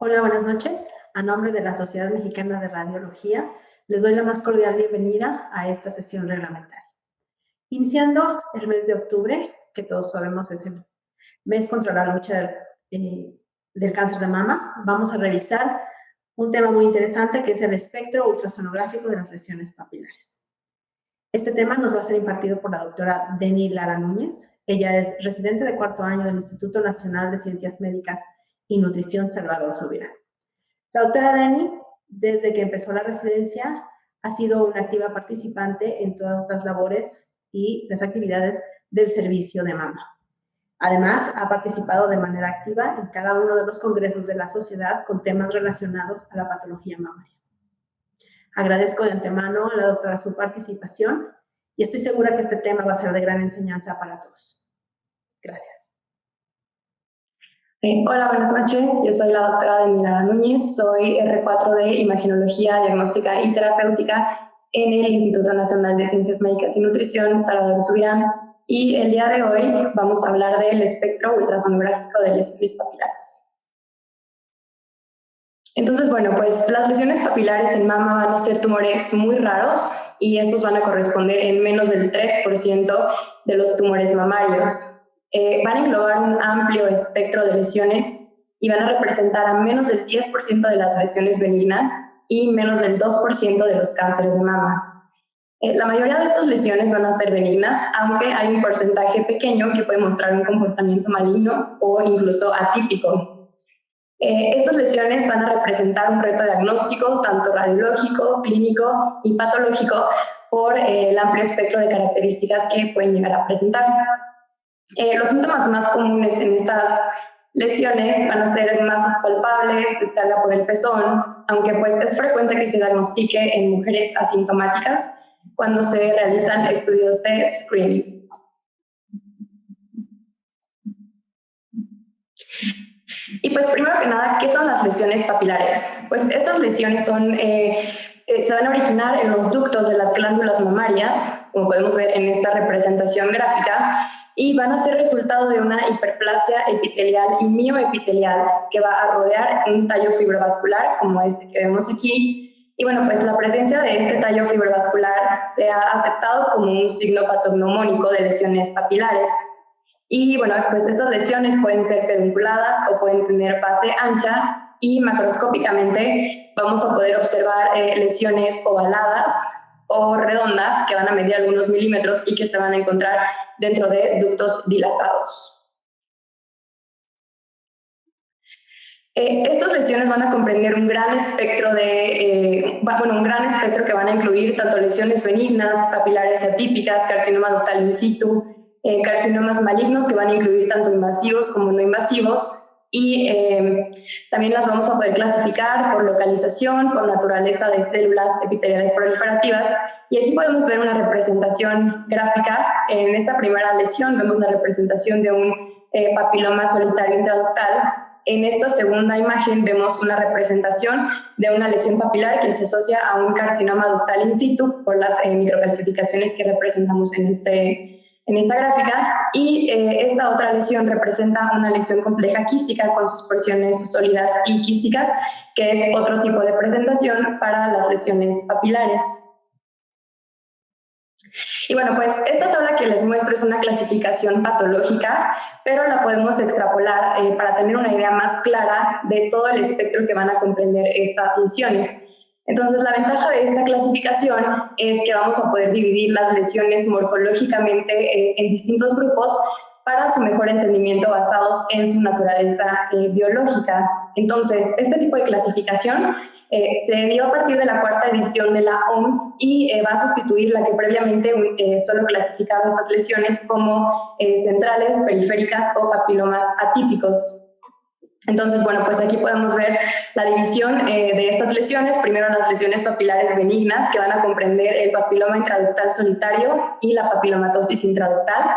Hola, buenas noches. A nombre de la Sociedad Mexicana de Radiología, les doy la más cordial bienvenida a esta sesión reglamentaria. Iniciando el mes de octubre, que todos sabemos es el mes contra la lucha del cáncer de mama, vamos a revisar un tema muy interesante que es el espectro ultrasonográfico de las lesiones papilares. Este tema nos va a ser impartido por la doctora Denny Lara Núñez. Ella es residente de cuarto año del Instituto Nacional de Ciencias Médicas y Nutrición Salvador Subirán. La doctora Denny, desde que empezó la residencia, ha sido una activa participante en todas las labores y las actividades del servicio de mama. Además, ha participado de manera activa en cada uno de los congresos de la sociedad con temas relacionados a la patología mamaria. Agradezco de antemano a la doctora su participación y estoy segura que este tema va a ser de gran enseñanza para todos. Gracias. Hola, buenas noches. Yo soy la doctora Denny Lara Núñez, soy R4 de Imagenología, Diagnóstica y Terapéutica en el Instituto Nacional de Ciencias Médicas y Nutrición, Salvador Subirán, y el día de hoy vamos a hablar del espectro ultrasonográfico de lesiones papilares. Entonces, bueno, pues las lesiones papilares en mama van a ser tumores muy raros y estos van a corresponder en menos del 3% de los tumores mamarios. Van a englobar un amplio espectro de lesiones y van a representar a menos del 10% de las lesiones benignas y menos del 2% de los cánceres de mama. La mayoría de estas lesiones van a ser benignas, aunque hay un porcentaje pequeño que puede mostrar un comportamiento maligno o incluso atípico. Estas lesiones van a representar un reto diagnóstico tanto radiológico, clínico y patológico por el amplio espectro de características que pueden llegar a presentar. Los síntomas más comunes en estas lesiones van a ser masas palpables, descarga por el pezón, aunque pues es frecuente que se diagnostique en mujeres asintomáticas cuando se realizan estudios de screening. Y pues primero que nada, ¿qué son las lesiones papilares? Pues estas lesiones se van a originar en los ductos de las glándulas mamarias, como podemos ver en esta representación gráfica, y van a ser resultado de una hiperplasia epitelial y mioepitelial que va a rodear un tallo fibrovascular como este que vemos aquí. Y bueno, pues la presencia de este tallo fibrovascular se ha aceptado como un signo patognomónico de lesiones papilares. Y bueno, pues estas lesiones pueden ser pedunculadas o pueden tener base ancha y macroscópicamente vamos a poder observar lesiones ovaladas o redondas que van a medir algunos milímetros y que se van a encontrar dentro de ductos dilatados. Estas lesiones van a comprender un gran espectro que van a incluir tanto lesiones benignas, papilares atípicas, carcinoma ductal in situ, carcinomas malignos que van a incluir tanto invasivos como no invasivos, y también las vamos a poder clasificar por localización, por naturaleza de células epiteliales proliferativas, y aquí podemos ver una representación gráfica. En esta primera lesión vemos la representación de un papiloma solitario intraductal. En esta segunda imagen vemos una representación de una lesión papilar que se asocia a un carcinoma ductal in situ por las microcalcificaciones que representamos en esta gráfica, y esta otra lesión representa una lesión compleja quística con sus porciones sólidas y quísticas, que es otro tipo de presentación para las lesiones papilares. Y bueno, pues esta tabla que les muestro es una clasificación patológica, pero la podemos extrapolar para tener una idea más clara de todo el espectro que van a comprender estas lesiones. Entonces, la ventaja de esta clasificación es que vamos a poder dividir las lesiones morfológicamente en distintos grupos para su mejor entendimiento basados en su naturaleza biológica. Entonces, este tipo de clasificación se dio a partir de la cuarta edición de la OMS y va a sustituir la que previamente solo clasificaba estas lesiones como centrales, periféricas o papilomas atípicos. Entonces, bueno, pues aquí podemos ver la división de estas lesiones. Primero, las lesiones papilares benignas, que van a comprender el papiloma intraductal solitario y la papilomatosis intraductal.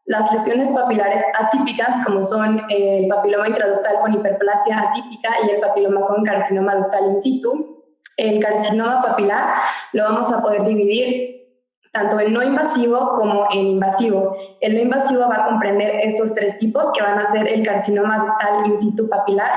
Las lesiones papilares atípicas, como son el papiloma intraductal con hiperplasia atípica y el papiloma con carcinoma ductal in situ. El carcinoma papilar lo vamos a poder dividir tanto en no invasivo como en invasivo. El no invasivo va a comprender estos tres tipos, que van a ser el carcinoma ductal in situ papilar,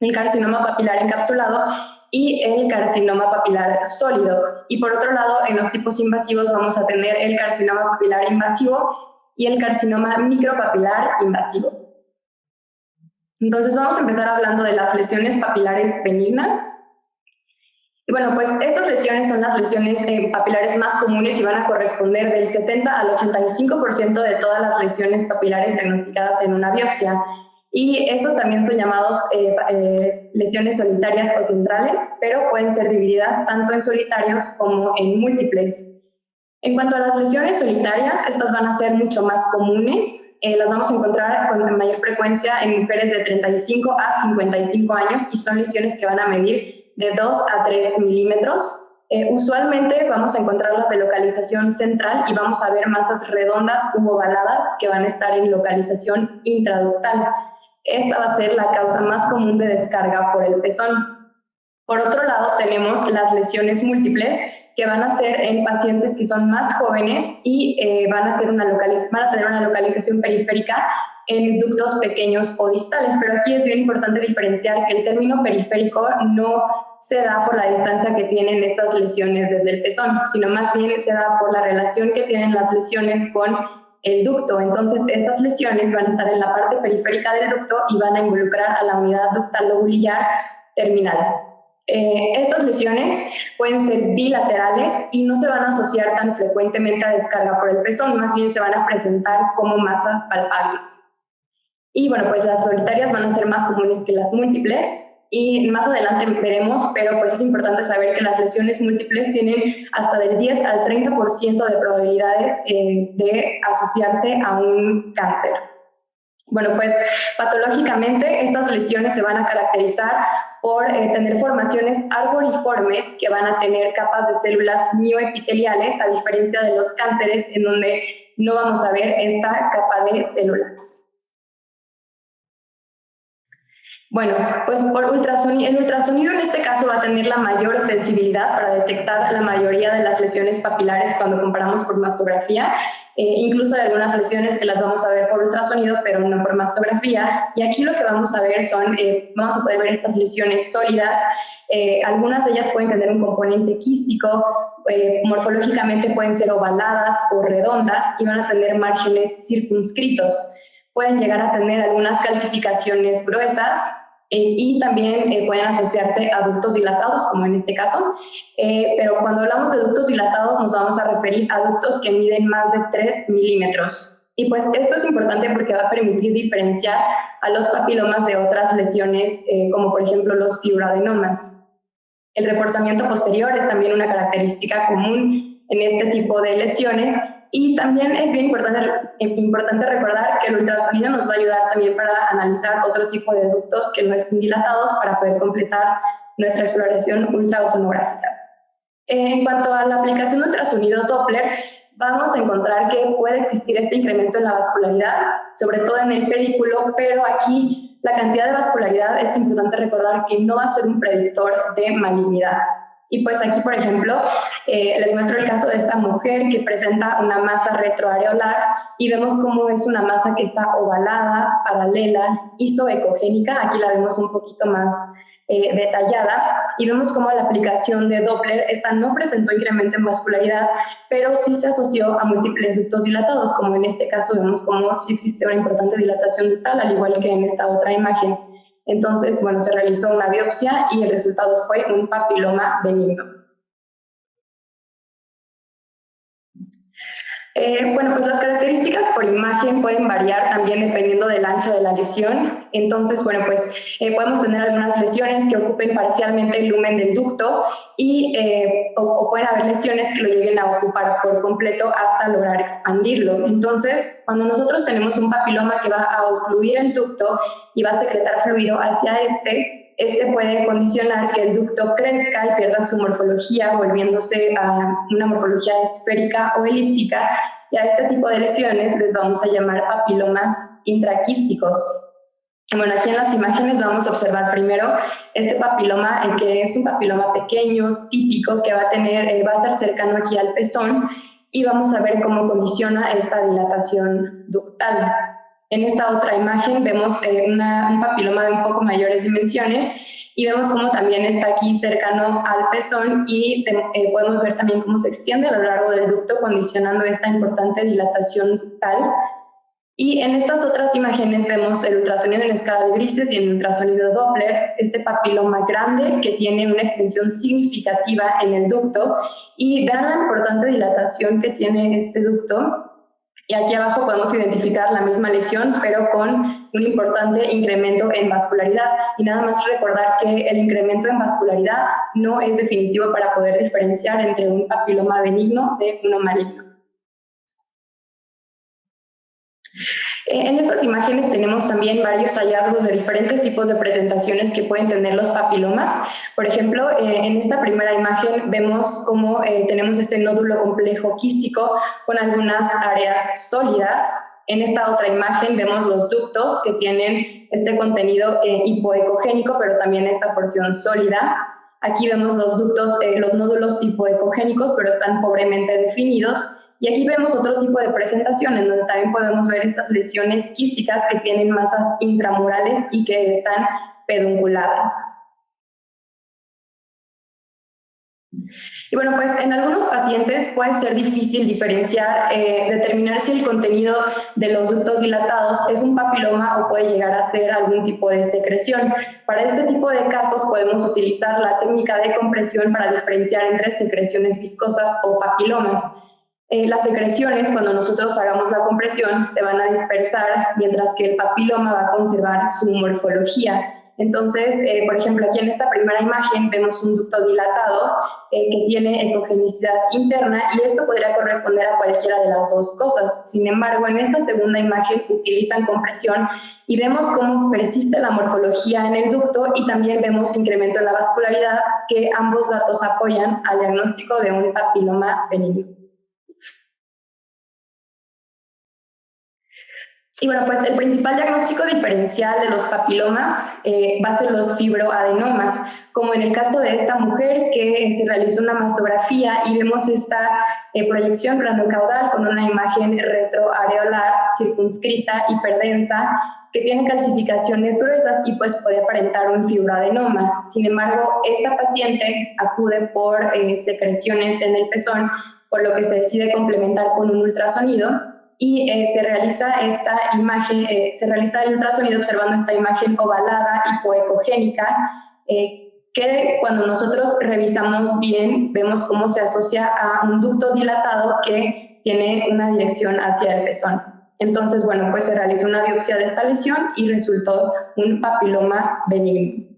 el carcinoma papilar encapsulado y el carcinoma papilar sólido. Y por otro lado, en los tipos invasivos vamos a tener el carcinoma papilar invasivo y el carcinoma micropapilar invasivo. Entonces vamos a empezar hablando de las lesiones papilares benignas. Y bueno, pues estas lesiones son las lesiones papilares más comunes y van a corresponder del 70 al 85% de todas las lesiones papilares diagnosticadas en una biopsia. Y esos también son llamados lesiones solitarias o centrales, pero pueden ser divididas tanto en solitarios como en múltiples. En cuanto a las lesiones solitarias, estas van a ser mucho más comunes. Las vamos a encontrar con mayor frecuencia en mujeres de 35 a 55 años y son lesiones que van a medir de 2 a 3 milímetros. Usualmente vamos a encontrarlas de localización central y vamos a ver masas redondas u ovaladas que van a estar en localización intraductal. Esta va a ser la causa más común de descarga por el pezón. Por otro lado, tenemos las lesiones múltiples, que van a ser en pacientes que son más jóvenes y van a tener una localización periférica en ductos pequeños o distales. Pero aquí es bien importante diferenciar que el término periférico no se da por la distancia que tienen estas lesiones desde el pezón, sino más bien se da por la relación que tienen las lesiones con el ducto. Entonces, estas lesiones van a estar en la parte periférica del ducto y van a involucrar a la unidad ductal lobulillar terminal. Estas lesiones pueden ser bilaterales y no se van a asociar tan frecuentemente a descarga por el pezón, más bien se van a presentar como masas palpables. Y bueno, pues las solitarias van a ser más comunes que las múltiples y más adelante veremos, pero pues es importante saber que las lesiones múltiples tienen hasta del 10 al 30% de probabilidades de asociarse a un cáncer. Bueno, pues patológicamente estas lesiones se van a caracterizar por tener formaciones arboriformes que van a tener capas de células mioepiteliales, a diferencia de los cánceres en donde no vamos a ver esta capa de células. Bueno, pues el ultrasonido en este caso va a tener la mayor sensibilidad para detectar la mayoría de las lesiones papilares cuando comparamos por mastografía. Incluso hay algunas lesiones que las vamos a ver por ultrasonido, pero no por mastografía. Y aquí lo que vamos a ver vamos a poder ver estas lesiones sólidas. Algunas de ellas pueden tener un componente quístico, morfológicamente pueden ser ovaladas o redondas y van a tener márgenes circunscritos. Pueden llegar a tener algunas calcificaciones gruesas y también pueden asociarse a ductos dilatados, como en este caso. Pero cuando hablamos de ductos dilatados nos vamos a referir a ductos que miden más de 3 milímetros. Y pues esto es importante porque va a permitir diferenciar a los papilomas de otras lesiones, como por ejemplo los fibroadenomas. El reforzamiento posterior es también una característica común en este tipo de lesiones. Y también es bien importante recordar que el ultrasonido nos va a ayudar también para analizar otro tipo de ductos que no estén dilatados para poder completar nuestra exploración ultraosonográfica. En cuanto a la aplicación de ultrasonido Doppler, vamos a encontrar que puede existir este incremento en la vascularidad, sobre todo en el pedículo, pero aquí la cantidad de vascularidad es importante recordar que no va a ser un predictor de malignidad. Y pues aquí, por ejemplo, les muestro el caso de esta mujer que presenta una masa retroareolar y vemos cómo es una masa que está ovalada, paralela, isoecogénica. Aquí la vemos un poquito más detallada y vemos cómo la aplicación de Doppler esta no presentó incremento en vascularidad, pero sí se asoció a múltiples ductos dilatados, como en este caso vemos cómo sí existe una importante dilatación ductal, al igual que en esta otra imagen. Entonces, bueno, se realizó una biopsia y el resultado fue un papiloma benigno. Bueno, pues las características por imagen pueden variar también dependiendo del ancho de la lesión. Entonces, bueno, pues podemos tener algunas lesiones que ocupen parcialmente el lumen del ducto y o pueden haber lesiones que lo lleguen a ocupar por completo hasta lograr expandirlo. Entonces, cuando nosotros tenemos un papiloma que va a ocluir el ducto y va a secretar fluido hacia este puede condicionar que el ducto crezca y pierda su morfología, volviéndose a una morfología esférica o elíptica, y a este tipo de lesiones les vamos a llamar papilomas intraquísticos. Bueno, aquí en las imágenes vamos a observar primero este papiloma, que es un papiloma pequeño, típico, que va a estar cercano aquí al pezón, y vamos a ver cómo condiciona esta dilatación ductal. En esta otra imagen vemos un papiloma de un poco mayores dimensiones y vemos cómo también está aquí cercano al pezón y podemos ver también cómo se extiende a lo largo del ducto, condicionando esta importante dilatación ductal. Y en estas otras imágenes vemos el ultrasonido en escala de grises y el ultrasonido Doppler, este papiloma grande que tiene una extensión significativa en el ducto, y vean la importante dilatación que tiene este ducto. Y aquí abajo podemos identificar la misma lesión, pero con un importante incremento en vascularidad. Y nada más recordar que el incremento en vascularidad no es definitivo para poder diferenciar entre un papiloma benigno de uno maligno. En estas imágenes tenemos también varios hallazgos de diferentes tipos de presentaciones que pueden tener los papilomas. Por ejemplo, en esta primera imagen vemos cómo tenemos este nódulo complejo quístico con algunas áreas sólidas. En esta otra imagen vemos los ductos que tienen este contenido hipoecogénico, pero también esta porción sólida. Aquí vemos los ductos, los nódulos hipoecogénicos, pero están pobremente definidos. Y aquí vemos otro tipo de presentación en donde también podemos ver estas lesiones quísticas que tienen masas intramurales y que están pedunculadas. Y bueno, pues en algunos pacientes puede ser difícil diferenciar, determinar si el contenido de los ductos dilatados es un papiloma o puede llegar a ser algún tipo de secreción. Para este tipo de casos podemos utilizar la técnica de compresión para diferenciar entre secreciones viscosas o papilomas. Las secreciones, cuando nosotros hagamos la compresión, se van a dispersar, mientras que el papiloma va a conservar su morfología. Entonces, por ejemplo, aquí en esta primera imagen vemos un ducto dilatado que tiene ecogenicidad interna, y esto podría corresponder a cualquiera de las dos cosas. Sin embargo, en esta segunda imagen utilizan compresión y vemos cómo persiste la morfología en el ducto, y también vemos incremento en la vascularidad, que ambos datos apoyan al diagnóstico de un papiloma benigno. Y bueno, pues el principal diagnóstico diferencial de los papilomas va a ser los fibroadenomas, como en el caso de esta mujer que se realizó una mastografía y vemos esta proyección craniocaudal con una imagen retroareolar circunscrita, hiperdensa, que tiene calcificaciones gruesas y pues puede aparentar un fibroadenoma. Sin embargo, esta paciente acude por secreciones en el pezón, por lo que se decide complementar con un ultrasonido. Y se realiza esta imagen, se realiza el ultrasonido observando esta imagen ovalada hipoecogénica, que cuando nosotros revisamos bien vemos cómo se asocia a un ducto dilatado que tiene una dirección hacia el pezón. Entonces, bueno, pues se realizó una biopsia de esta lesión y resultó un papiloma benigno.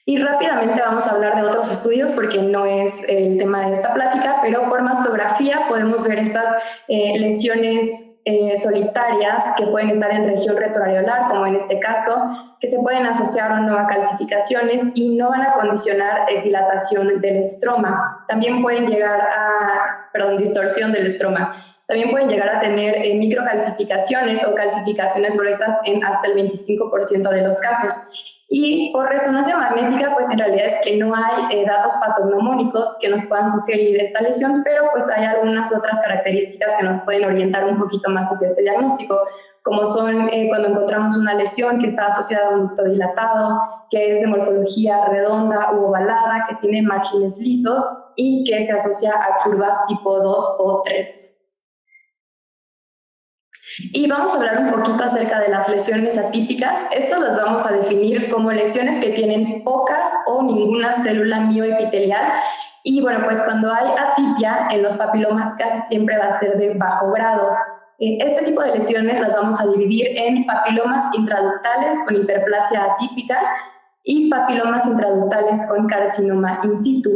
Y rápidamente vamos a hablar de otros estudios porque no es el tema de esta plática, pero por mastografía podemos ver estas lesiones solitarias que pueden estar en región retroareolar, como en este caso, que se pueden asociar o no a calcificaciones y no van a condicionar dilatación del estroma. También pueden llegar a, distorsión del estroma. También pueden llegar a tener microcalcificaciones o calcificaciones gruesas en hasta el 25% de los casos. Y por resonancia magnética, pues en realidad es que no hay datos patognomónicos que nos puedan sugerir esta lesión, pero pues hay algunas otras características que nos pueden orientar un poquito más hacia este diagnóstico, como son cuando encontramos una lesión que está asociada a un ducto dilatado, que es de morfología redonda u ovalada, que tiene márgenes lisos y que se asocia a curvas tipo 2 o 3. Y vamos a hablar un poquito acerca de las lesiones atípicas. Estas las vamos a definir como lesiones que tienen pocas o ninguna célula mioepitelial. Y bueno, pues cuando hay atipia en los papilomas casi siempre va a ser de bajo grado. Este tipo de lesiones las vamos a dividir en papilomas intraductales con hiperplasia atípica y papilomas intraductales con carcinoma in situ.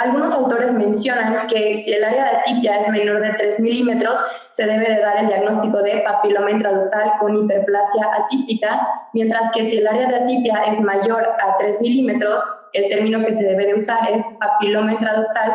Algunos autores mencionan que si el área de atipia es menor de 3 milímetros, se debe de dar el diagnóstico de papiloma intraductal con hiperplasia atípica, mientras que si el área de atipia es mayor a 3 milímetros, el término que se debe de usar es papiloma intraductal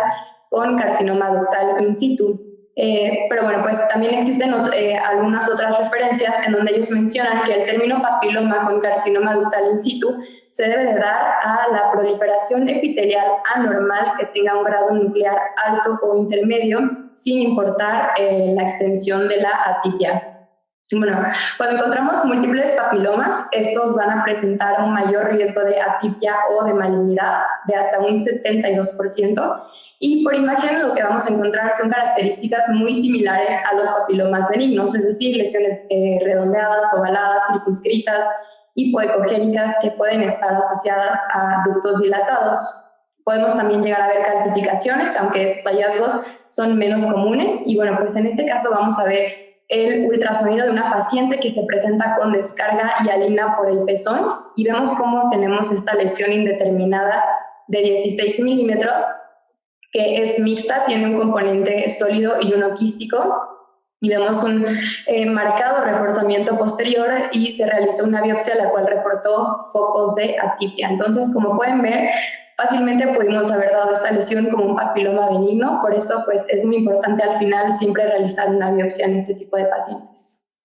con carcinoma ductal in situ. Pero bueno, pues también existen algunas otras referencias en donde ellos mencionan que el término papiloma con carcinoma ductal in situ se debe de dar a la proliferación epitelial anormal que tenga un grado nuclear alto o intermedio, sin importar la extensión de la atipia. Bueno, cuando encontramos múltiples papilomas, estos van a presentar un mayor riesgo de atipia o de malignidad de hasta un 72%, y por imagen lo que vamos a encontrar son características muy similares a los papilomas benignos, es decir, lesiones redondeadas, ovaladas, circunscritas, hipoecogénicas que pueden estar asociadas a ductos dilatados. Podemos también llegar a ver calcificaciones, aunque estos hallazgos son menos comunes, y bueno, pues en este caso vamos a ver el ultrasonido de una paciente que se presenta con descarga hialina por el pezón, y vemos cómo tenemos esta lesión indeterminada de 16 milímetros, que es mixta, tiene un componente sólido y uno quístico, y vemos un marcado reforzamiento posterior, y se realizó una biopsia la cual reportó focos de atipia. Entonces, como pueden ver, fácilmente pudimos haber dado esta lesión como un papiloma benigno, por eso pues es muy importante al final siempre realizar una biopsia en este tipo de pacientes.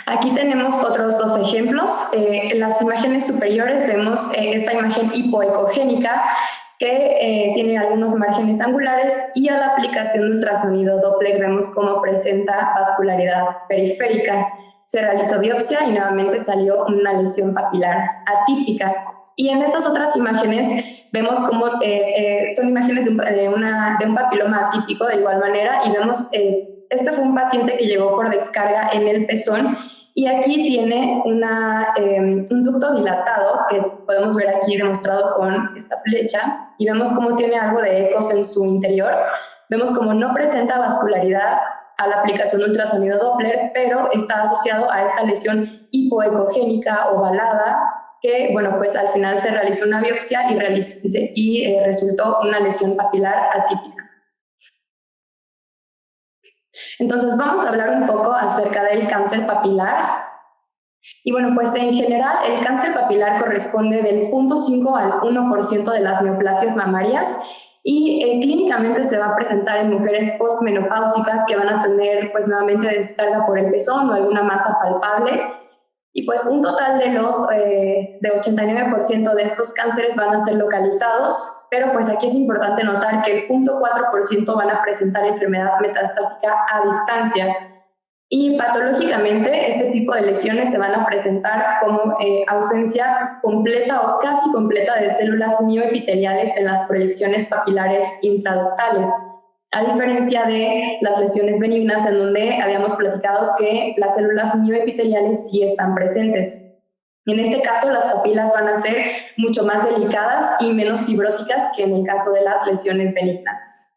Aquí tenemos otros dos ejemplos. En las imágenes superiores vemos esta imagen hipoecogénica que tiene algunos márgenes angulares, y a la aplicación de ultrasonido Doppler vemos cómo presenta vascularidad periférica. Se realizó biopsia y nuevamente salió una lesión papilar atípica. Y en estas otras imágenes vemos cómo son imágenes de un papiloma atípico de igual manera, y vemos, este fue un paciente que llegó por descarga en el pezón, y aquí tiene un ducto dilatado que podemos ver aquí demostrado con esta flecha, y vemos cómo tiene algo de ecos en su interior. Vemos cómo no presenta vascularidad a la aplicación de ultrasonido Doppler, pero está asociado a esta lesión hipoecogénica ovalada, que, bueno, pues al final se realizó una biopsia y resultó una lesión papilar atípica. Entonces, vamos a hablar un poco acerca del cáncer papilar. Y bueno, pues en general el cáncer papilar corresponde del 0.5 al 1% de las neoplasias mamarias, y clínicamente se va a presentar en mujeres postmenopáusicas que van a tener pues nuevamente descarga por el pezón o alguna masa palpable. Y pues un total de 89% de estos cánceres van a ser localizados, pero pues aquí es importante notar que el 0.4% van a presentar enfermedad metastásica a distancia. Y patológicamente este tipo de lesiones se van a presentar como ausencia completa o casi completa de células mioepiteliales en las proyecciones papilares intraductales, a diferencia de las lesiones benignas, en donde habíamos platicado que las células mioepiteliales sí están presentes. En este caso, las papilas van a ser mucho más delicadas y menos fibróticas que en el caso de las lesiones benignas.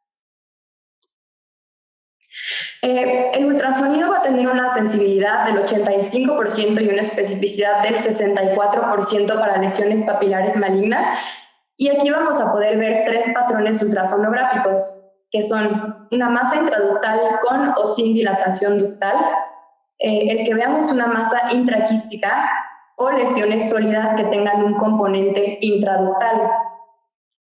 El ultrasonido va a tener una sensibilidad del 85% y una especificidad del 64% para lesiones papilares malignas, y aquí vamos a poder ver tres patrones ultrasonográficos, que son una masa intraductal con o sin dilatación ductal, el que veamos una masa intraquística o lesiones sólidas que tengan un componente intraductal.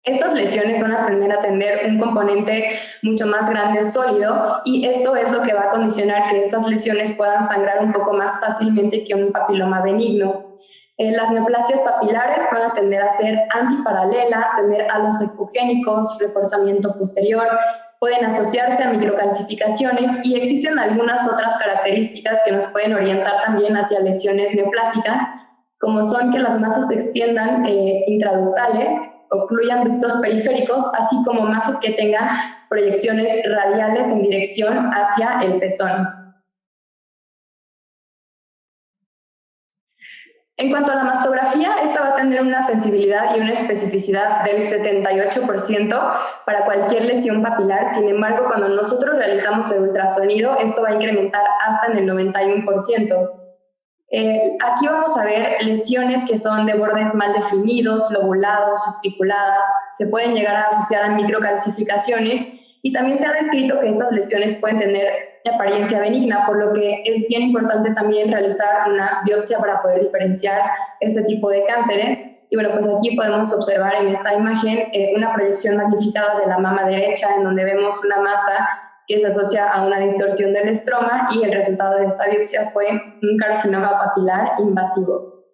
Estas lesiones van a tender a tener un componente mucho más grande sólido, y esto es lo que va a condicionar que estas lesiones puedan sangrar un poco más fácilmente que un papiloma benigno. Las neoplasias papilares van a tender a ser antiparalelas, tener halos ecogénicos, reforzamiento posterior, pueden asociarse a microcalcificaciones, y existen algunas otras características que nos pueden orientar también hacia lesiones neoplásicas, como son que las masas se extiendan intraductales, ocluyan ductos periféricos, así como masas que tengan proyecciones radiales en dirección hacia el pezón. En cuanto a la mastografía, esta va a tener una sensibilidad y una especificidad del 78% para cualquier lesión papilar. Sin embargo, cuando nosotros realizamos el ultrasonido, esto va a incrementar hasta en el 91%. Aquí vamos a ver lesiones que son de bordes mal definidos, lobulados, espiculadas, se pueden llegar a asociar a microcalcificaciones, y también se ha descrito que estas lesiones pueden tener apariencia benigna, por lo que es bien importante también realizar una biopsia para poder diferenciar este tipo de cánceres. Y bueno, pues aquí podemos observar en esta imagen una proyección magnificada de la mama derecha, en donde vemos una masa que se asocia a una distorsión del estroma, y el resultado de esta biopsia fue un carcinoma papilar invasivo.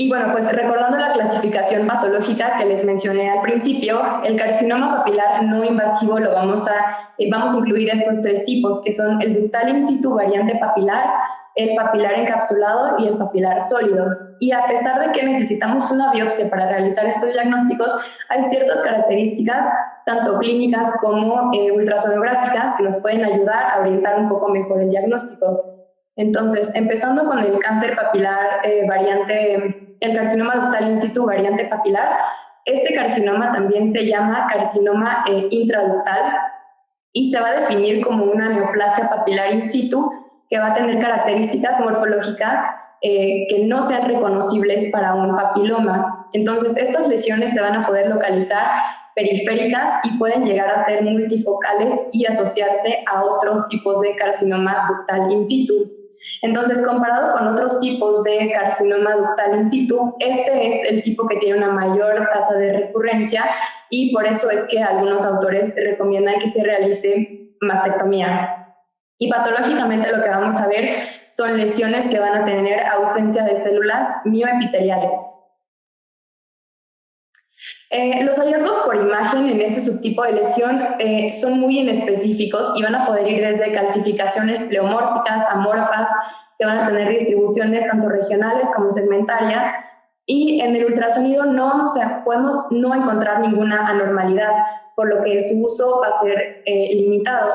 Y bueno, pues recordando la clasificación patológica que les mencioné al principio, el carcinoma papilar no invasivo vamos a incluir estos 3 tipos, que son el ductal in situ variante papilar, el papilar encapsulado y el papilar sólido. Y a pesar de que necesitamos una biopsia para realizar estos diagnósticos, hay ciertas características, tanto clínicas como ultrasonográficas, que nos pueden ayudar a orientar un poco mejor el diagnóstico. Entonces, empezando con el cáncer papilar el carcinoma ductal in situ variante papilar, este carcinoma también se llama carcinoma intraductal y se va a definir como una neoplasia papilar in situ que va a tener características morfológicas que no sean reconocibles para un papiloma. Entonces, estas lesiones se van a poder localizar periféricas y pueden llegar a ser multifocales y asociarse a otros tipos de carcinoma ductal in situ. Entonces, comparado con otros tipos de carcinoma ductal in situ, este es el tipo que tiene una mayor tasa de recurrencia y por eso es que algunos autores recomiendan que se realice mastectomía. Y patológicamente lo que vamos a ver son lesiones que van a tener ausencia de células mioepiteliales. Los hallazgos por imagen en este subtipo de lesión son muy inespecíficos y van a poder ir desde calcificaciones pleomórficas, amorfas, que van a tener distribuciones tanto regionales como segmentarias, y en el ultrasonido podemos no encontrar ninguna anormalidad, por lo que su uso va a ser limitado.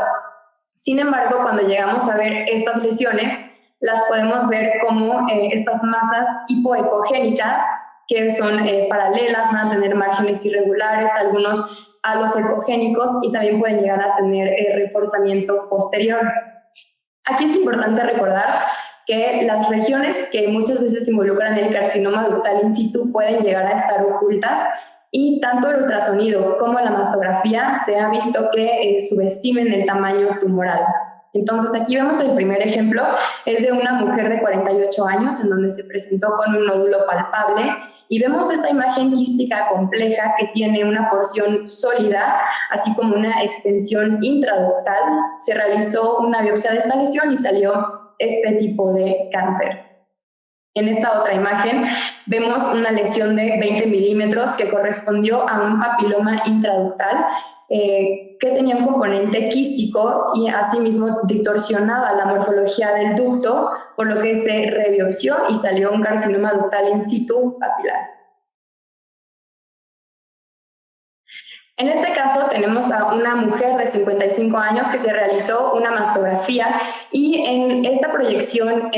Sin embargo, cuando llegamos a ver estas lesiones, las podemos ver como estas masas hipoecogénicas, que son paralelas, van a tener márgenes irregulares, algunos halos ecogénicos y también pueden llegar a tener reforzamiento posterior. Aquí es importante recordar que las regiones que muchas veces involucran el carcinoma ductal in situ pueden llegar a estar ocultas y tanto el ultrasonido como la mastografía se ha visto que subestimen el tamaño tumoral. Entonces aquí vemos el primer ejemplo, es de una mujer de 48 años en donde se presentó con un nódulo palpable y vemos esta imagen quística compleja que tiene una porción sólida, así como una extensión intraductal. Se realizó una biopsia de esta lesión y salió este tipo de cáncer. En esta otra imagen vemos una lesión de 20 milímetros que correspondió a un papiloma intraductal que tenía un componente quístico y asimismo distorsionaba la morfología del ducto, por lo que se rebiopsió y salió un carcinoma ductal in situ papilar. En este caso tenemos a una mujer de 55 años que se realizó una mastografía y en esta proyección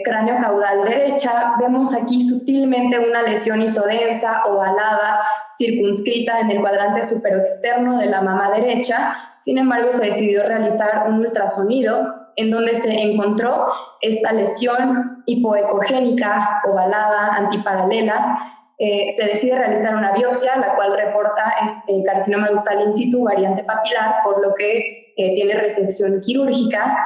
cráneo-caudal derecha vemos aquí sutilmente una lesión isodensa, ovalada, circunscrita en el cuadrante superoexterno de la mama derecha. Sin embargo, se decidió realizar un ultrasonido en donde se encontró esta lesión hipoecogénica, ovalada, antiparalela. Se decide realizar una biopsia, la cual reporta carcinoma ductal in situ variante papilar, por lo que tiene resección quirúrgica.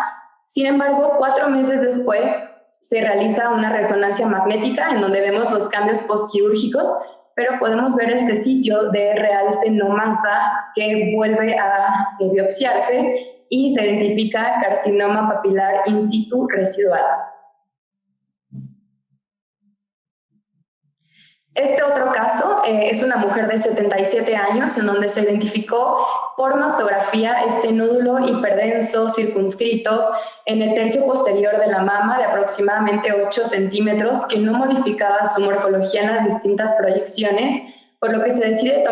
Sin embargo, 4 meses después se realiza una resonancia magnética en donde vemos los cambios postquirúrgicos, pero podemos ver este sitio de realce no masa que vuelve a biopsiarse y se identifica carcinoma papilar in situ residual. Este otro caso es una mujer de 77 años en donde se identificó por mastografía este nódulo hiperdenso circunscrito en el tercio posterior de la mama de aproximadamente 8 centímetros que no modificaba su morfología en las distintas proyecciones, por lo que se decide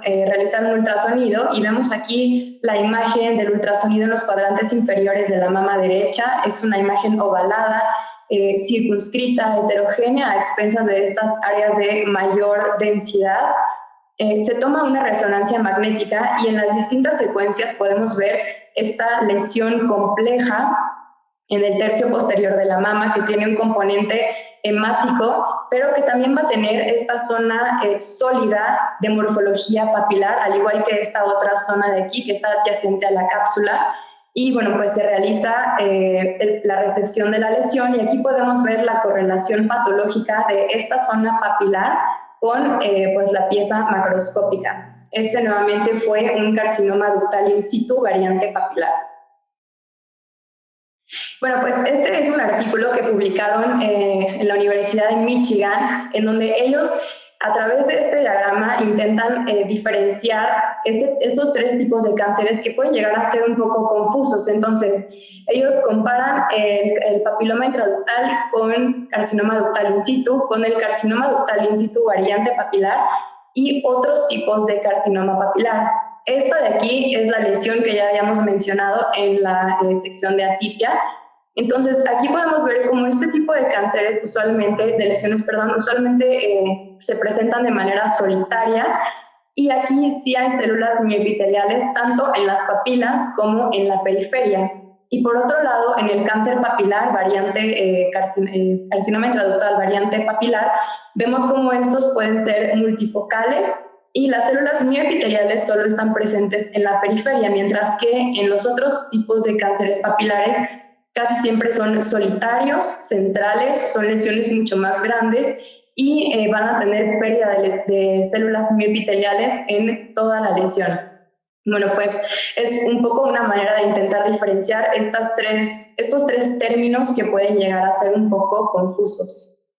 realizar un ultrasonido y vemos aquí la imagen del ultrasonido en los cuadrantes inferiores de la mama derecha. Es una imagen ovalada, circunscrita, heterogénea a expensas de estas áreas de mayor densidad. Se toma una resonancia magnética y en las distintas secuencias podemos ver esta lesión compleja en el tercio posterior de la mama que tiene un componente hemático, pero que también va a tener esta zona sólida de morfología papilar, al igual que esta otra zona de aquí que está adyacente a la cápsula. Y bueno, pues se realiza la resección de la lesión y aquí podemos ver la correlación patológica de esta zona papilar con pues la pieza macroscópica. Este nuevamente fue un carcinoma ductal in situ variante papilar. Bueno, pues este es un artículo que publicaron en la Universidad de Michigan, en donde ellos a través de este diagrama intentan diferenciar estos tres tipos de cánceres que pueden llegar a ser un poco confusos. Entonces, ellos comparan el papiloma intraductal con carcinoma ductal in situ, con el carcinoma ductal in situ variante papilar y otros tipos de carcinoma papilar. Esta de aquí es la lesión que ya habíamos mencionado en la sección de atipia. Entonces, aquí podemos ver cómo este tipo de cánceres usualmente se presentan de manera solitaria, y aquí sí hay células mioepiteliales tanto en las papilas como en la periferia. Y por otro lado, en el cáncer papilar variante carcinoma intraductal variante papilar, vemos cómo estos pueden ser multifocales y las células mioepiteliales solo están presentes en la periferia, mientras que en los otros tipos de cánceres papilares casi siempre son solitarios, centrales, son lesiones mucho más grandes y van a tener pérdida de células mioepiteliales en toda la lesión. Bueno, pues es un poco una manera de intentar diferenciar estos tres términos que pueden llegar a ser un poco confusos.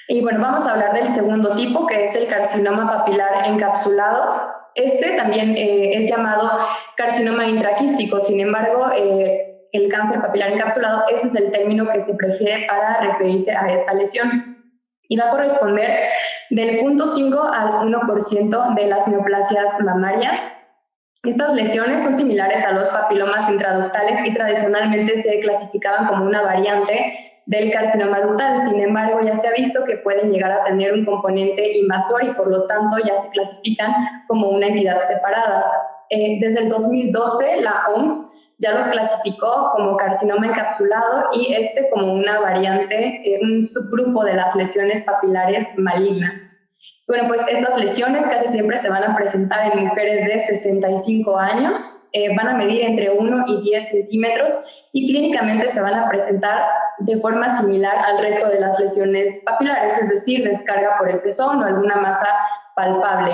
Y bueno, vamos a hablar del segundo tipo, que es el carcinoma papilar encapsulado. Este también es llamado carcinoma intraquístico, sin embargo, el cáncer papilar encapsulado, ese es el término que se prefiere para referirse a esta lesión. Y va a corresponder del 0.5 al 1% de las neoplasias mamarias. Estas lesiones son similares a los papilomas intraductales y tradicionalmente se clasificaban como una variante del carcinoma ductal. Sin embargo, ya se ha visto que pueden llegar a tener un componente invasor y por lo tanto ya se clasifican como una entidad separada. Desde el 2012, la OMS ya los clasificó como carcinoma encapsulado y como una variante, un subgrupo de las lesiones papilares malignas. Bueno, pues estas lesiones casi siempre se van a presentar en mujeres de 65 años, van a medir entre 1 y 10 centímetros y clínicamente se van a presentar de forma similar al resto de las lesiones papilares, es decir, descarga por el pezón o alguna masa palpable.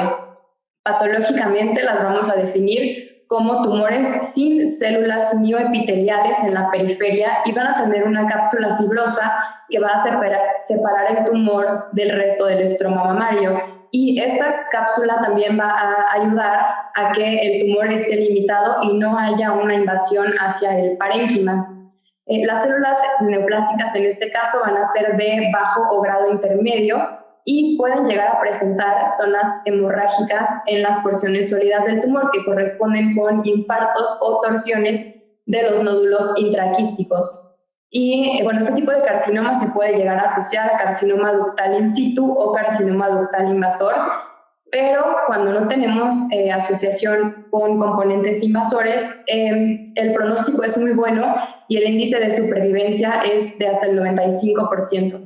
Patológicamente las vamos a definir como tumores sin células mioepiteliales en la periferia y van a tener una cápsula fibrosa que va a separar el tumor del resto del estroma mamario. Y esta cápsula también va a ayudar a que el tumor esté limitado y no haya una invasión hacia el parénquima. Las células neoplásicas en este caso van a ser de bajo o grado intermedio y pueden llegar a presentar zonas hemorrágicas en las porciones sólidas del tumor que corresponden con infartos o torsiones de los nódulos intraquísticos. Y bueno, este tipo de carcinoma se puede llegar a asociar a carcinoma ductal in situ o carcinoma ductal invasor, pero cuando no tenemos asociación con componentes invasores, el pronóstico es muy bueno y el índice de supervivencia es de hasta el 95%.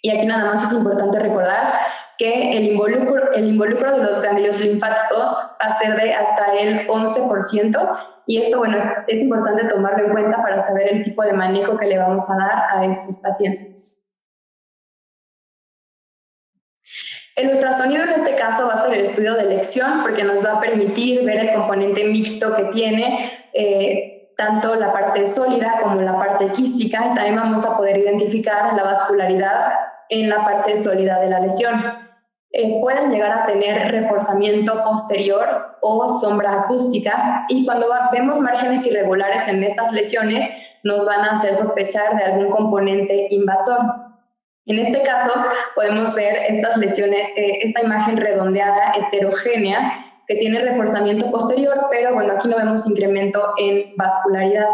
Y aquí nada más es importante recordar que el involucro de los ganglios linfáticos va a ser de hasta el 11%, y esto, bueno, es importante tomarlo en cuenta para saber el tipo de manejo que le vamos a dar a estos pacientes. El ultrasonido en este caso va a ser el estudio de elección porque nos va a permitir ver el componente mixto que tiene tanto la parte sólida como la parte quística, y también vamos a poder identificar la vascularidad en la parte sólida de la lesión. Pueden llegar a tener reforzamiento posterior o sombra acústica, y cuando vemos márgenes irregulares en estas lesiones nos van a hacer sospechar de algún componente invasor. En este caso podemos ver estas lesiones, esta imagen redondeada heterogénea que tiene reforzamiento posterior, pero bueno, aquí no vemos incremento en vascularidad.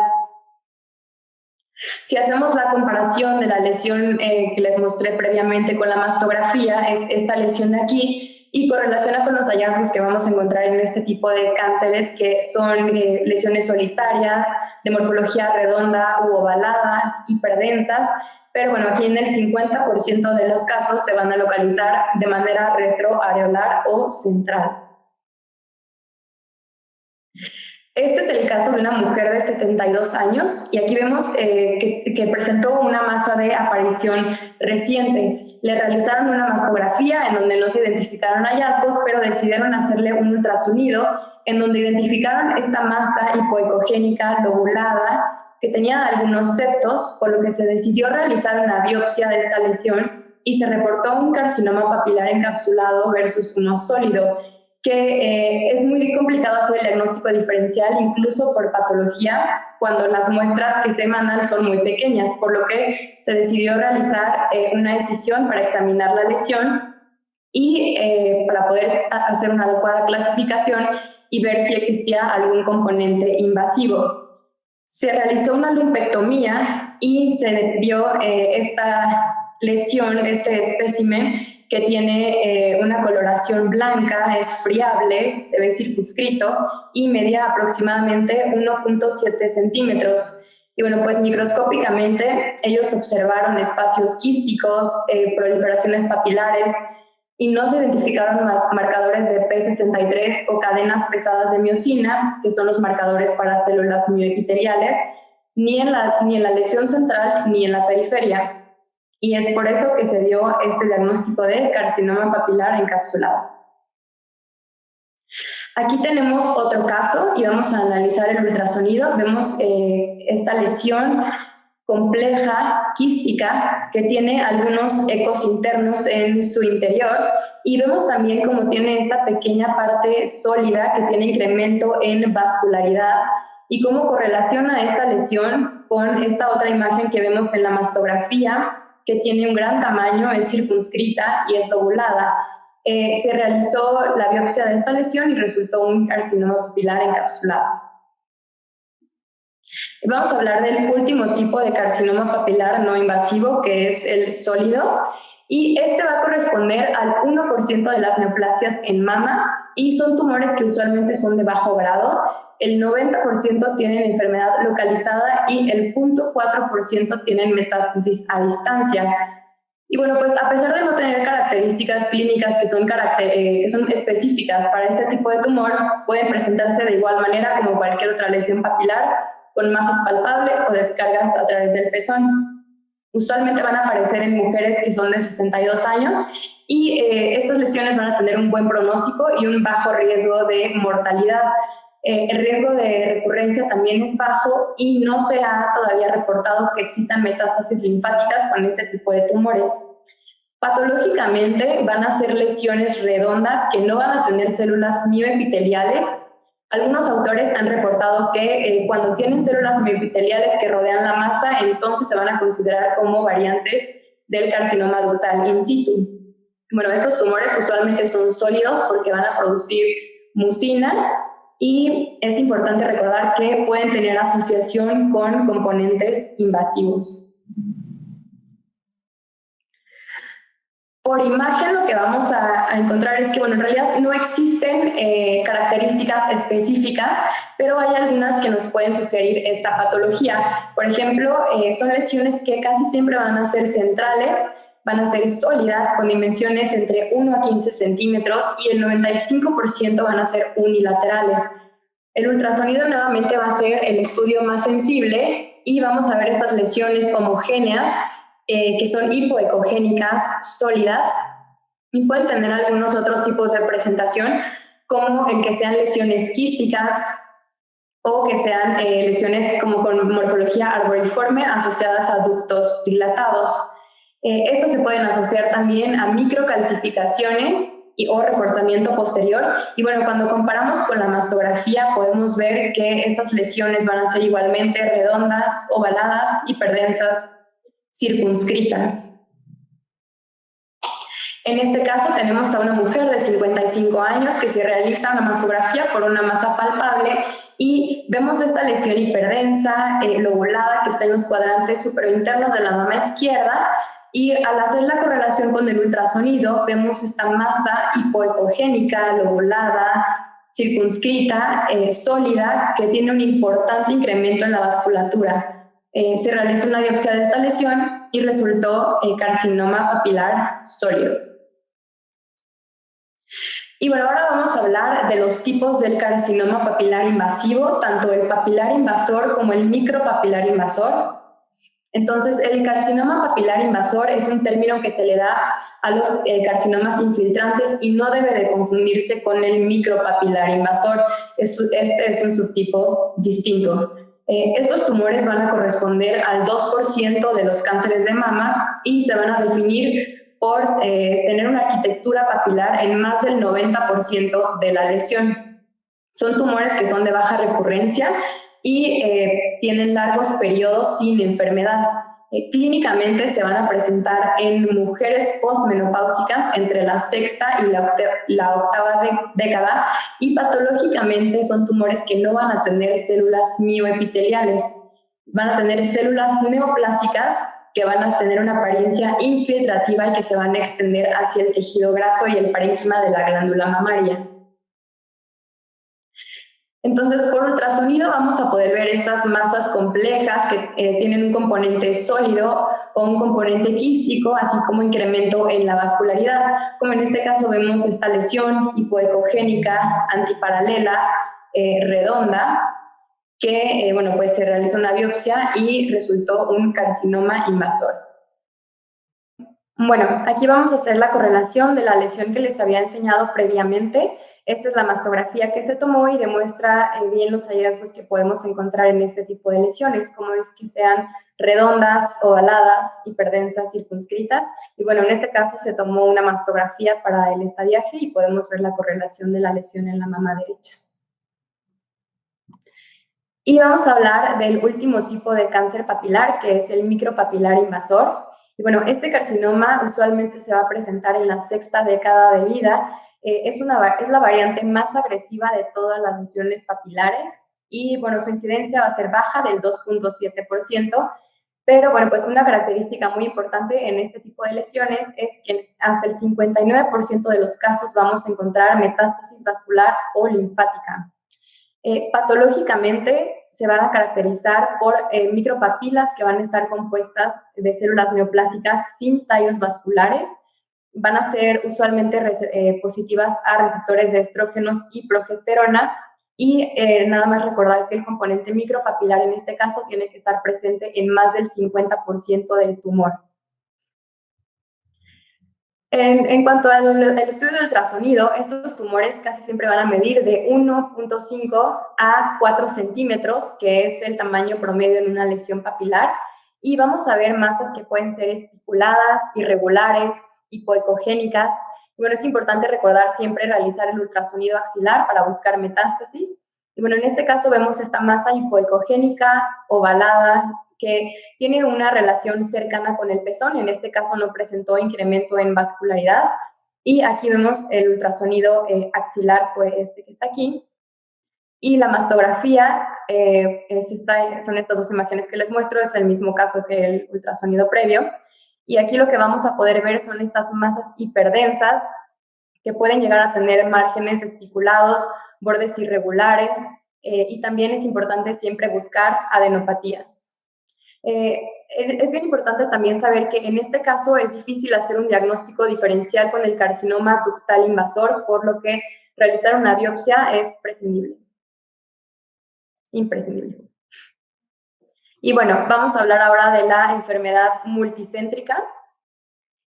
Si hacemos la comparación de la lesión que les mostré previamente con la mastografía, es esta lesión de aquí, y correlaciona con los hallazgos que vamos a encontrar en este tipo de cánceres, que son lesiones solitarias, de morfología redonda u ovalada, hiperdensas, pero bueno, aquí en el 50% de los casos se van a localizar de manera retroareolar o central. Este es el caso de una mujer de 72 años y aquí vemos que presentó una masa de aparición reciente. Le realizaron una mastografía en donde no se identificaron hallazgos, pero decidieron hacerle un ultrasonido en donde identificaron esta masa hipoecogénica lobulada que tenía algunos septos, por lo que se decidió realizar una biopsia de esta lesión y se reportó un carcinoma papilar encapsulado versus uno sólido, que es muy complicado hacer el diagnóstico diferencial, incluso por patología, cuando las muestras que se mandan son muy pequeñas, por lo que se decidió realizar una decisión para examinar la lesión y para poder hacer una adecuada clasificación y ver si existía algún componente invasivo. Se realizó una lumpectomía y se vio esta lesión, este espécimen, que tiene una coloración blanca, es friable, se ve circunscrito y medía aproximadamente 1.7 centímetros. Y bueno, pues microscópicamente ellos observaron espacios quísticos, proliferaciones papilares, y no se identificaron marcadores de P63 o cadenas pesadas de miosina, que son los marcadores para células mioepiteliales, ni en la lesión central ni en la periferia. Y es por eso que se dio este diagnóstico de carcinoma papilar encapsulado. Aquí tenemos otro caso y vamos a analizar el ultrasonido. Vemos esta lesión compleja, quística, que tiene algunos ecos internos en su interior, y vemos también cómo tiene esta pequeña parte sólida que tiene incremento en vascularidad y cómo correlaciona esta lesión con esta otra imagen que vemos en la mastografía, que tiene un gran tamaño, es circunscrita y es lobulada. Se realizó la biopsia de esta lesión y resultó un carcinoma papilar encapsulado. Vamos a hablar del último tipo de carcinoma papilar no invasivo, que es el sólido, y este va a corresponder al 1% de las neoplasias en mama, y son tumores que usualmente son de bajo grado. El 90% tienen enfermedad localizada y el 0.4% tienen metástasis a distancia. Y bueno, pues a pesar de no tener características clínicas que son específicas para este tipo de tumor, pueden presentarse de igual manera como cualquier otra lesión papilar, con masas palpables o descargas a través del pezón. Usualmente van a aparecer en mujeres que son de 62 años y estas lesiones van a tener un buen pronóstico y un bajo riesgo de mortalidad. El riesgo de recurrencia también es bajo y no se ha todavía reportado que existan metástasis linfáticas con este tipo de tumores. Patológicamente van a ser lesiones redondas que no van a tener células mioepiteliales. Algunos autores han reportado que cuando tienen células mioepiteliales que rodean la masa, entonces se van a considerar como variantes del carcinoma ductal in situ. Bueno, estos tumores usualmente son sólidos porque van a producir mucina, y es importante recordar que pueden tener asociación con componentes invasivos. Por imagen lo que vamos a encontrar es que, bueno, en realidad no existen características específicas, pero hay algunas que nos pueden sugerir esta patología. Por ejemplo, son lesiones que casi siempre van a ser centrales, van a ser sólidas, con dimensiones entre 1 a 15 centímetros, y el 95% van a ser unilaterales. El ultrasonido nuevamente va a ser el estudio más sensible y vamos a ver estas lesiones homogéneas, que son hipoecogénicas, sólidas, y pueden tener algunos otros tipos de presentación, como el que sean lesiones quísticas o que sean lesiones como con morfología arboriforme asociadas a ductos dilatados. Estas se pueden asociar también a microcalcificaciones o reforzamiento posterior, y bueno, cuando comparamos con la mastografía podemos ver que estas lesiones van a ser igualmente redondas, ovaladas, hiperdensas, circunscritas. En este caso tenemos a una mujer de 55 años que se realiza una mastografía por una masa palpable y vemos esta lesión hiperdensa, lobulada, que está en los cuadrantes superinternos de la mama izquierda, y al hacer la correlación con el ultrasonido vemos esta masa hipoecogénica, lobulada, circunscrita, sólida, que tiene un importante incremento en la vasculatura. Se realizó una biopsia de esta lesión y resultó carcinoma papilar sólido. Y bueno, ahora vamos a hablar de los tipos del carcinoma papilar invasivo, tanto el papilar invasor como el micropapilar invasor. Entonces, el carcinoma papilar invasor es un término que se le da a los carcinomas infiltrantes y no debe de confundirse con el micropapilar invasor. Este es un subtipo distinto. Estos tumores van a corresponder al 2% de los cánceres de mama y se van a definir por tener una arquitectura papilar en más del 90% de la lesión. Son tumores que son de baja recurrencia y tienen largos periodos sin enfermedad. Clínicamente se van a presentar en mujeres postmenopáusicas entre la sexta y la octava década y patológicamente son tumores que no van a tener células mioepiteliales, van a tener células neoplásicas que van a tener una apariencia infiltrativa y que se van a extender hacia el tejido graso y el parénquima de la glándula mamaria. Entonces, por ultrasonido vamos a poder ver estas masas complejas que tienen un componente sólido o un componente quístico, así como incremento en la vascularidad, como en este caso vemos esta lesión hipoecogénica antiparalela redonda, que pues se realizó una biopsia y resultó un carcinoma invasor. Bueno, aquí vamos a hacer la correlación de la lesión que les había enseñado previamente. Esta es la mastografía que se tomó y demuestra bien los hallazgos que podemos encontrar en este tipo de lesiones, como es que sean redondas, ovaladas, hiperdensas, circunscritas. Y bueno, en este caso se tomó una mastografía para el estadiaje y podemos ver la correlación de la lesión en la mama derecha. Y vamos a hablar del último tipo de cáncer papilar, que es el micropapilar invasor. Y bueno, este carcinoma usualmente se va a presentar en la sexta década de vida. Es la variante más agresiva de todas las lesiones papilares y bueno, su incidencia va a ser baja del 2.7%, pero bueno, pues una característica muy importante en este tipo de lesiones es que hasta el 59% de los casos vamos a encontrar metástasis vascular o linfática. Patológicamente se van a caracterizar por micropapilas que van a estar compuestas de células neoplásicas sin tallos vasculares. Van a ser usualmente positivas a receptores de estrógenos y progesterona y nada más recordar que el componente micropapilar en este caso tiene que estar presente en más del 50% del tumor. En cuanto al estudio del ultrasonido, estos tumores casi siempre van a medir de 1.5 a 4 centímetros, que es el tamaño promedio en una lesión papilar, y vamos a ver masas que pueden ser espiculadas, irregulares, hipoecogénicas. Bueno, es importante recordar siempre realizar el ultrasonido axilar para buscar metástasis. Y bueno, en este caso vemos esta masa hipoecogénica, ovalada, que tiene una relación cercana con el pezón. En este caso no presentó incremento en vascularidad. Y aquí vemos el ultrasonido axilar, fue este que está aquí. Y la mastografía, son estas dos imágenes que les muestro, es el mismo caso que el ultrasonido previo. Y aquí lo que vamos a poder ver son estas masas hiperdensas que pueden llegar a tener márgenes espiculados, bordes irregulares, y también es importante siempre buscar adenopatías. Es bien importante también saber que en este caso es difícil hacer un diagnóstico diferencial con el carcinoma ductal invasor, por lo que realizar una biopsia es imprescindible. Y bueno, vamos a hablar ahora de la enfermedad multicéntrica.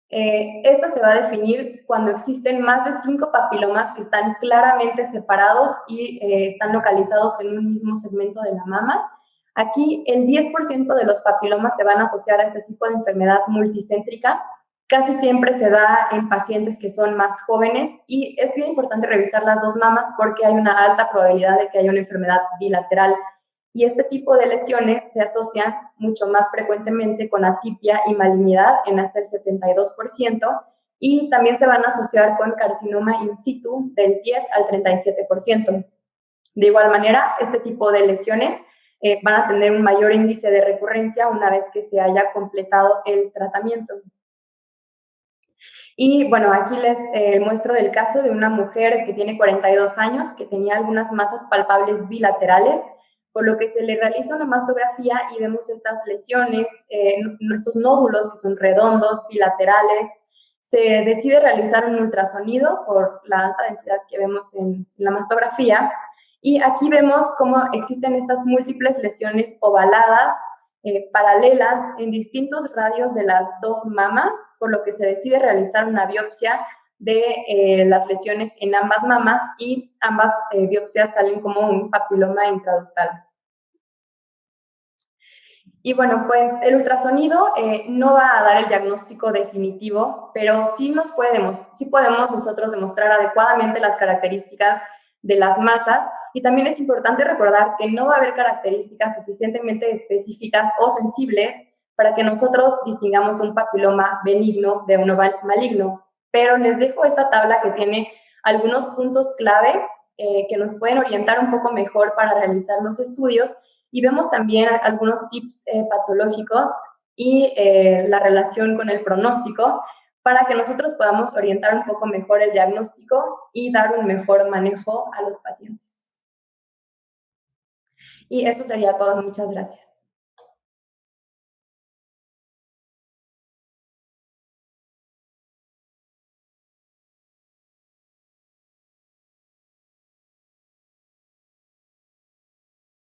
Esta se va a definir cuando existen más de 5 papilomas que están claramente separados y están localizados en un mismo segmento de la mama. Aquí el 10% de los papilomas se van a asociar a este tipo de enfermedad multicéntrica. Casi siempre se da en pacientes que son más jóvenes y es bien importante revisar las dos mamas porque hay una alta probabilidad de que haya una enfermedad bilateral. Y este tipo de lesiones se asocian mucho más frecuentemente con atipia y malignidad en hasta el 72% y también se van a asociar con carcinoma in situ del 10 al 37%. De igual manera, este tipo de lesiones van a tener un mayor índice de recurrencia una vez que se haya completado el tratamiento. Y bueno, aquí les muestro del caso de una mujer que tiene 42 años, que tenía algunas masas palpables bilaterales, por lo que se le realiza una mastografía y vemos estas lesiones, estos nódulos que son redondos, bilaterales. Se decide realizar un ultrasonido por la alta densidad que vemos en la mastografía y aquí vemos cómo existen estas múltiples lesiones ovaladas paralelas en distintos radios de las dos mamas, por lo que se decide realizar una biopsia de las lesiones en ambas mamas y ambas biopsias salen como un papiloma intraductal. Y bueno, pues el ultrasonido no va a dar el diagnóstico definitivo, pero sí podemos nosotros demostrar adecuadamente las características de las masas, y también es importante recordar que no va a haber características suficientemente específicas o sensibles para que nosotros distingamos un papiloma benigno de uno maligno. Pero les dejo esta tabla que tiene algunos puntos clave que nos pueden orientar un poco mejor para realizar los estudios, y vemos también algunos tips patológicos y la relación con el pronóstico para que nosotros podamos orientar un poco mejor el diagnóstico y dar un mejor manejo a los pacientes. Y eso sería todo. Muchas gracias.